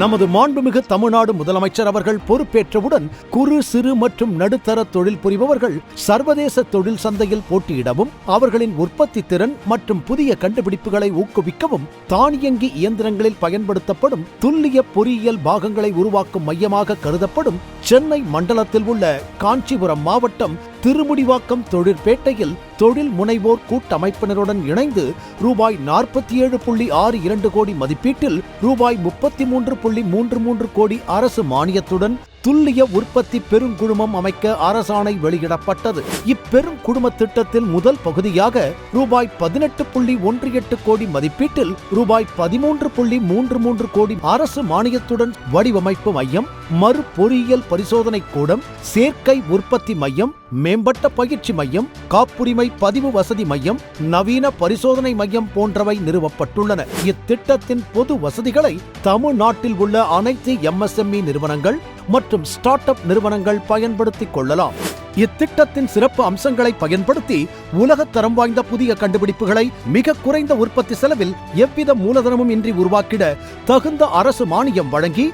நமது மாண்புமிகு தமிழ்நாடு முதலமைச்சர் அவர்கள் பொறுப்பேற்றவுடன் குறு சிறு மற்றும் நடுத்தர தொழில் புரிபவர்கள் சர்வதேச தொழில் சந்தையில் போட்டியிடவும் அவர்களின் உற்பத்தி திறன் மற்றும் புதிய கண்டுபிடிப்புகளை ஊக்குவிக்கவும் தானியங்கி இயந்திரங்களில் பயன்படுத்தப்படும் துல்லிய பொறியியல் பாகங்களை உருவாக்கும் மையமாக கருதப்படும் சென்னை மண்டலத்தில் உள்ள காஞ்சிபுரம் மாவட்டம் திருமுடிவாக்கம் தொழிற்பேட்டையில் தொழில் முனைவோர் கூட்டமைப்பினருடன் இணைந்து ரூபாய் 47.62 கோடி மதிப்பீட்டில் ரூபாய் 33.33 கோடி அரசு மானியத்துடன் துல்லிய உற்பத்தி பெருங்குழுமம் அமைக்க அரசாணை வெளியிடப்பட்டது. இப்பெருங்குழும திட்டத்தில் முதல் பகுதியாக ரூபாய் 18.18 கோடி மதிப்பீட்டில் ரூபாய் 13.33 கோடி அரசு மானியத்துடன் வடிவமைப்பு மையம், மறு பொறியியல் பரிசோதனை கூடம், சேர்க்கை உற்பத்தி மையம், மேம்பட்ட பயிற்சி மையம், காப்புரிமை பதிவு வசதி மையம், நவீன பரிசோதனை மையம் போன்றவை நிறுவப்பட்டுள்ளன. இத்திட்டத்தின் பொது வசதிகளை தமிழ்நாட்டில் உள்ள அனைத்து MSME நிறுவனங்கள் மற்றும் ஸ்டார்ட் அப் நிறுவனங்கள் பயன்படுத்திக் கொள்ளலாம். இத்திட்டத்தின் சிறப்பு அம்சங்களை பயன்படுத்தி உலகத்தரம் வாய்ந்த புதிய கண்டுபிடிப்புகளை மிக குறைந்த உற்பத்தி செலவில் எவ்வித மூலதனமும் இன்றி உருவாக்கிட தகுந்த அரசு மானியம் வழங்கி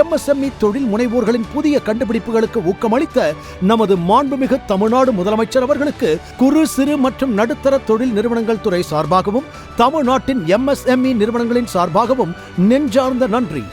MSME தொழில் முனைவோர்களின் புதிய கண்டுபிடிப்புகளுக்கு ஊக்கமளித்த நமது மாண்புமிகு தமிழ்நாடு முதலமைச்சர் அவர்களுக்கு குறு சிறு மற்றும் நடுத்தர தொழில் நிறுவனங்கள் துறை சார்பாகவும் தமிழ்நாட்டின் MSME நிறுவனங்களின் சார்பாகவும் நெஞ்சார்ந்த நன்றி.